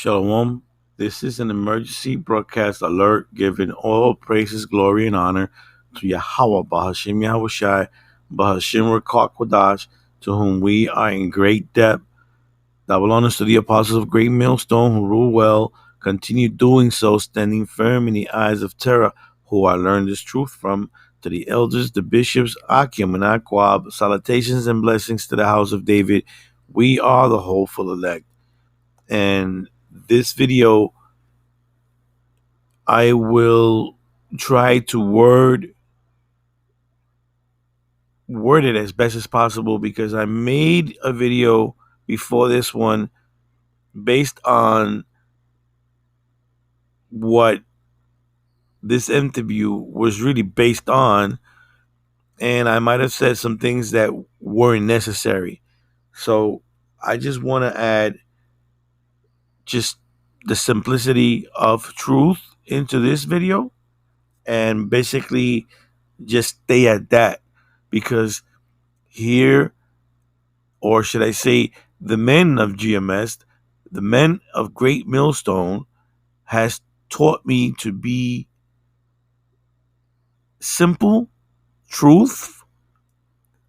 Shalom. This is an emergency broadcast alert giving all praises, glory, and honor to Yahweh, Bahashim Yahushai, Bahashim Rakak Kodash, to whom we are in great debt. That belongs to the apostles of Great Millstone who rule well, continue doing so, standing firm in the eyes of terror, who I learned this truth from, to the elders, the bishops, Akim and Aquab, salutations and blessings to the house of David. We are the hopeful elect. And this video, I will try to word it as best as possible because I made a video before this one based on what this interview was really based on, and I might have said some things that weren't necessary. So I just want to add just the simplicity of truth into this video and basically just stay at that, because here, or should I say, the men of GMS, the men of Great Millstone, has taught me to be simple, truth,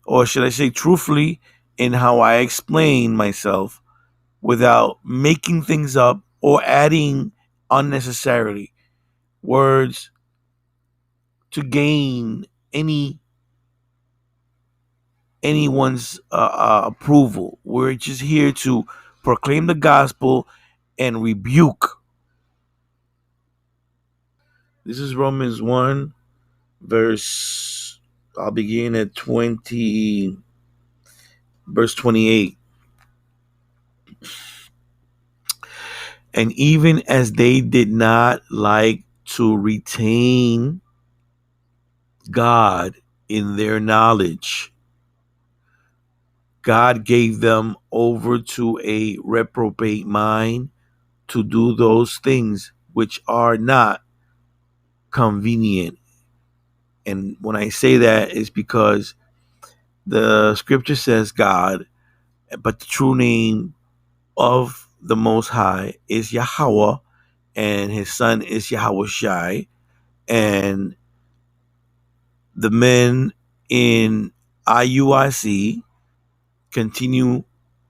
or should I say truthfully, in how I explain myself without making things up or adding unnecessarily words to gain anyone's approval. We're just here to proclaim the gospel and rebuke. This is Romans 1, verse, I'll begin at verse 28. And even as they did not like to retain God in their knowledge, God gave them over to a reprobate mind to do those things which are not convenient. And when I say that, it's because the scripture says God, but the true name of the Most High is Yahweh, and his son is Yahushai, and the men in IUIC continue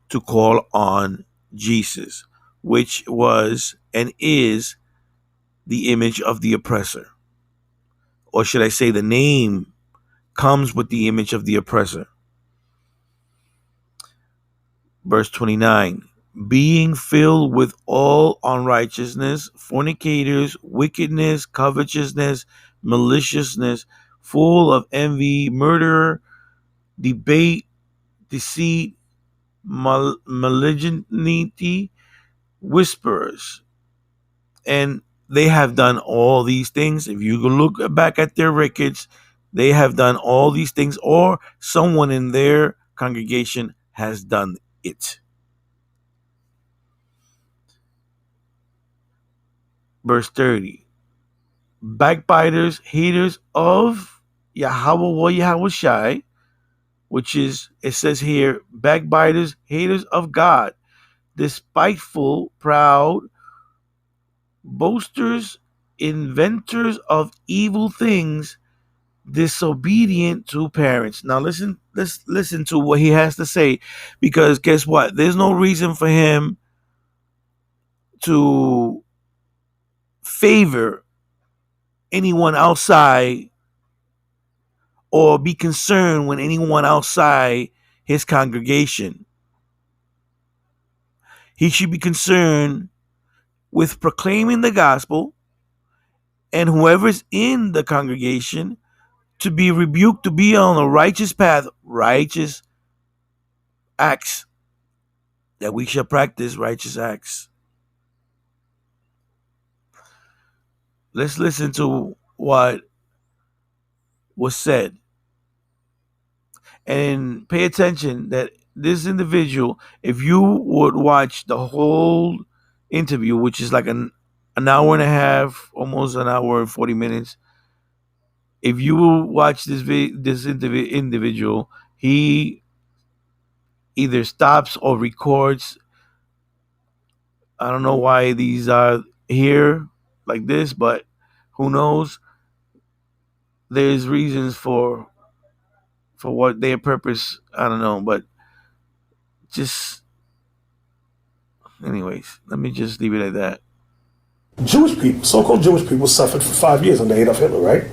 to call on Jesus, which was and is the image of the oppressor. Or should I say, the name comes with the image of the oppressor. Verse 29, being filled with all unrighteousness, fornicators, wickedness, covetousness, maliciousness, full of envy, murder, debate, deceit, malignity, whisperers. And they have done all these things. If you look back at their records, they have done all these things, or someone in their congregation has done it. Verse 30, backbiters, haters of Yahweh Yahushai, which is, it says here, backbiters, haters of God, despiteful, proud, boasters, inventors of evil things, disobedient to parents. Now let's listen to what he has to say, because guess what? There's no reason for him to favor anyone outside or be concerned when anyone outside his congregation. He should be concerned with proclaiming the gospel, and whoever's in the congregation to be rebuked, to be on a righteous path, righteous acts, that we shall practice righteous acts. Let's listen to what was said and pay attention that this individual, if you would watch the whole interview, which is like an hour and a half, almost an hour and 40 minutes, if you will watch this individual, he either stops or records I don't know why these are here like this, but who knows? There's reasons for what their purpose. I don't know, but just anyways, let me just leave it at that. Jewish people, so-called Jewish people, suffered for 5 years under Adolf Hitler, right?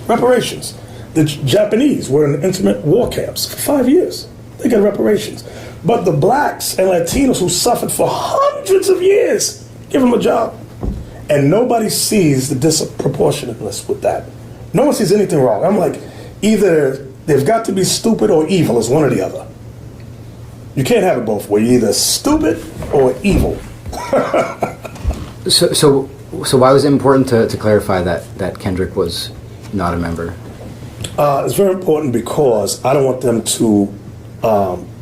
Reparations. The Japanese were in intimate war camps for 5 years. They got reparations. But the blacks and Latinos who suffered for hundreds of years, give them a job. And nobody sees the disproportionateness with that. No one sees anything wrong. I'm like, either they've got to be stupid or evil. It's one or the other. You can't have it both ways. You're either stupid or evil. So why was it important to clarify that Kendrick was not a member? It's very important because I don't want them to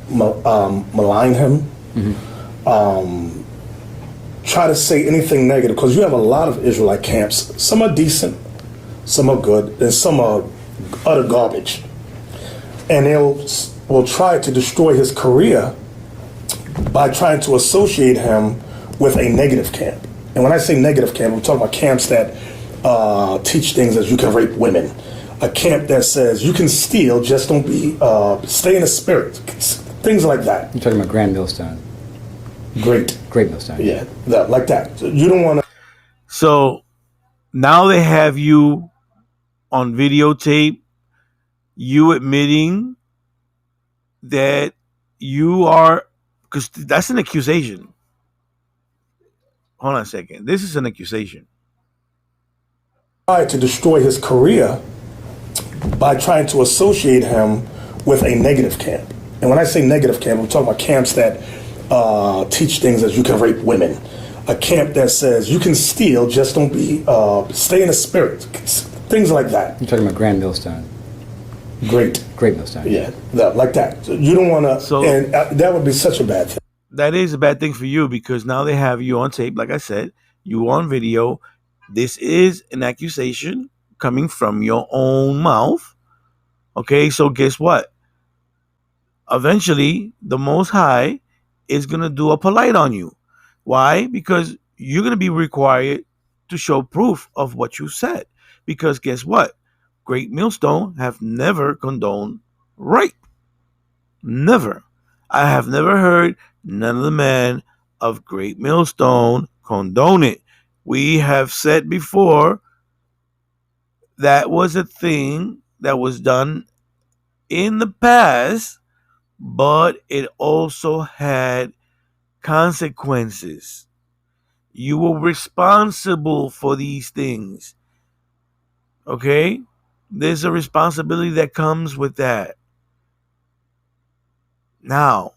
malign him, try to say anything negative, because you have a lot of Israelite camps. Some are decent, some are good, and some are utter garbage. And will try to destroy his career by trying to associate him with a negative camp. And when I say negative camp, I'm talking about camps that teach things as you can rape women. A camp that says you can steal, just don't be, stay in the spirit. Things like that. You're talking about Grand Millstone. Great Millstone. Yeah, like that. You don't want to. So now they have you on videotape, you admitting that you are, because that's an accusation. Hold on a second. This is an accusation. Try to destroy his career by trying to associate him with a negative camp. And when I say negative camp, I'm talking about camps that teach things as you can rape women. A camp that says you can steal, just don't be, stay in the spirit. Things like that. You're talking about Grand Millstone. Great Millstone. Yeah, like that. You don't want to, So, and that would be such a bad thing. That is a bad thing for you because now they have you on tape. Like I said, you on video. This is an accusation coming from your own mouth. Okay, so guess what? Eventually, the Most High is going to do a polite on you. Why? Because you're going to be required to show proof of what you said. Because guess what? Great Millstone have never condoned rape. Never. I have never heard none of the men of Great Millstone condone it. We have said before that was a thing that was done in the past, but it also had consequences. You were responsible for these things. Okay? There's a responsibility that comes with that. Now,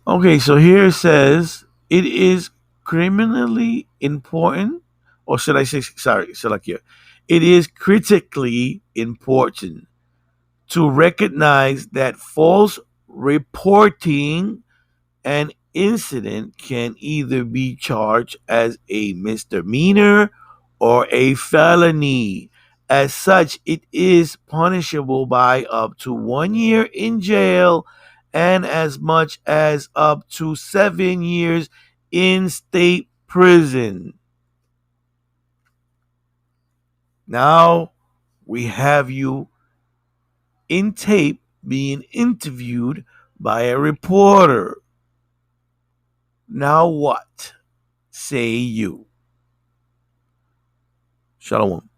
okay, so here it says it is criminally important, or should I say, sorry, Salakia, it is critically important to recognize that false reporting an incident can either be charged as a misdemeanor or a felony. As such, it is punishable by up to 1 year in jail and as much as up to 7 years in state prison. Now we have you in tape being interviewed by a reporter. Now what say you? Shalom.